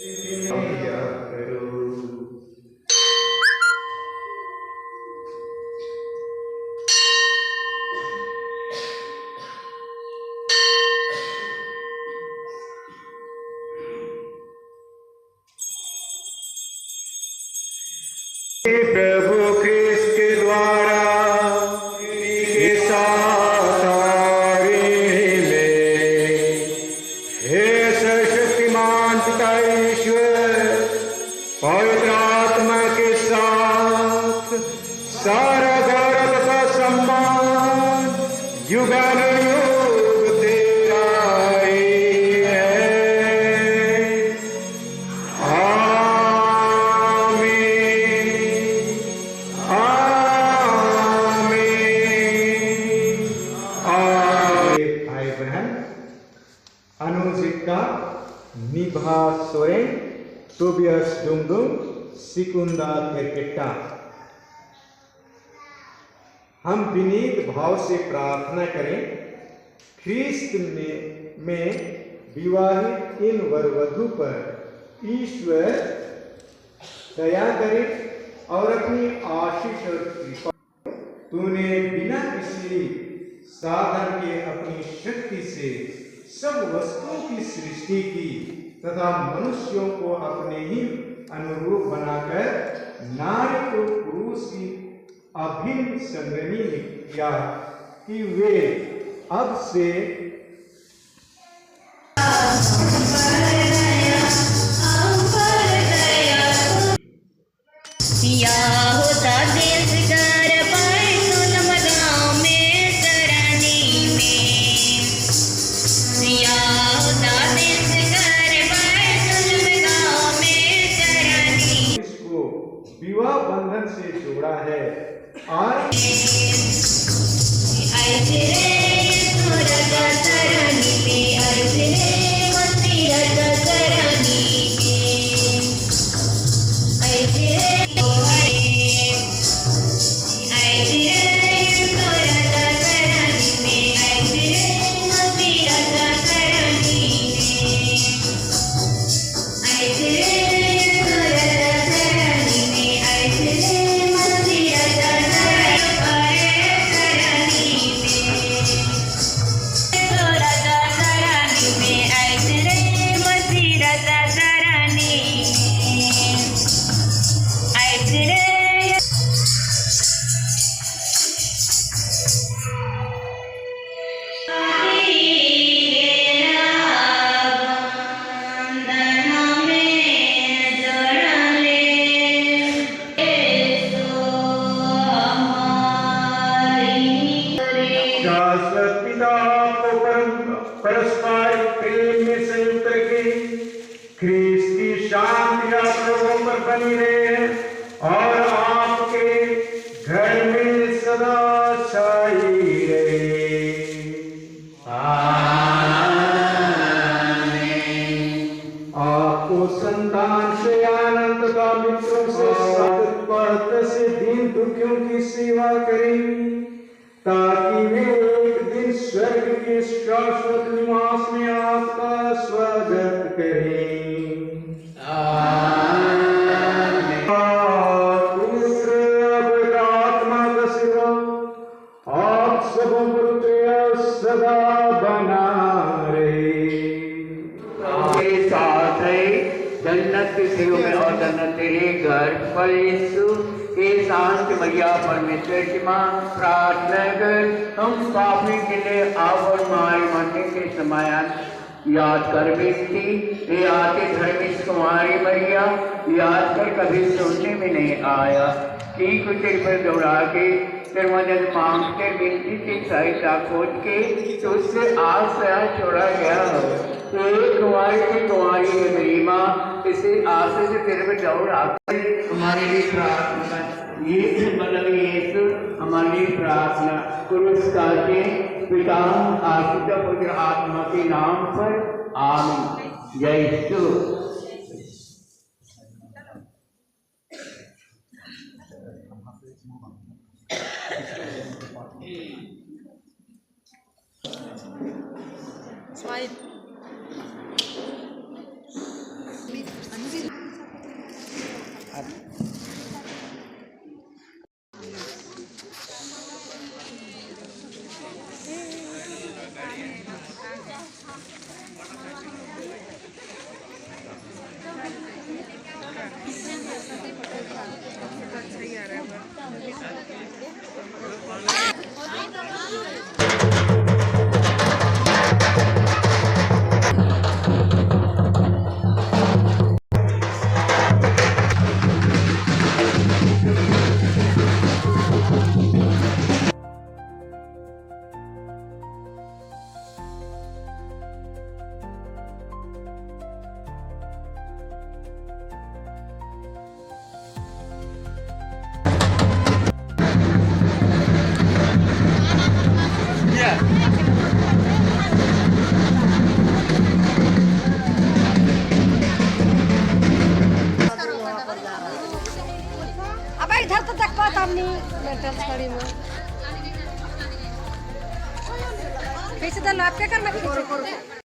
प्रभु ख्रिस्त के द्वारा के सारे में हे सर्वशक्तिमान पिता ईश्वर पवित्र आत्मा के साथ सारा गौरव तथा सम्मान युगानुयुग तेरा ही है। भाई बहन अनुजिका निभा सोरेन टोबियस डुंगडुंग सिकुंदा थेरकेट्टा। हम विनीत भाव से प्रार्थना करें ख्रीस्त में विवाहित इन वर वधु पर ईश्वर दया करे और अपनी आशीष और कृपा तूने बिना किसी साधन के अपनी शक्ति से सब वस्तुओं की सृष्टि की तथा मनुष्यों को अपने ही अनुरूप बनाकर नारी को पुरुष की अभिन्न संगनी में किया कि वे अब से विवाह बंधन से जोड़ा है और परस्पर प्रेम में संयुक्त रखे ख्रीस्त की शांति आप लोगों पर बनी रहे और आपके घर में सदा छाई रहे। आपको संतान से आनंद का मित्रों से सतत से दीन दुखियों की सेवा करें ताकि वे एक दिन स्वर्ग के शाश्वत निवास में आपका स्वागत करें। पुत्र अब आत्मा का सेवा आप सबों पर सदा बना रहे। साथ है जन्नत के सेव में और जन्नत तेरे घर पर यीशु हे शांत मैया परमेश्वर की मां प्रार्थना कर हम पापी के लिए आप और हमारे मरने के समय याद कर बेटी ये आते धर्मी कुमारी मैया याद कर कभी सुनने में नहीं आया कि कुछ तेरे पर दौड़ा के तेरे मदद मांग के बिनती की सहायता खोज के तो उससे आश्रय छोड़ा गया कुमारी है मेरी माँ इसे आशा से तेरे पे दौड़ आकर हमारे लिए प्रार्थना ये मतलब यीशु हमारे लिए प्रार्थना पुरस्कार के पिता आश्रित पवित्र आत्मा के नाम पर आमीन। जय यीशु। Zwei. अब इधर तो तक बात हमने मेंटल छड़ी में खींच दे नाप के करना खींच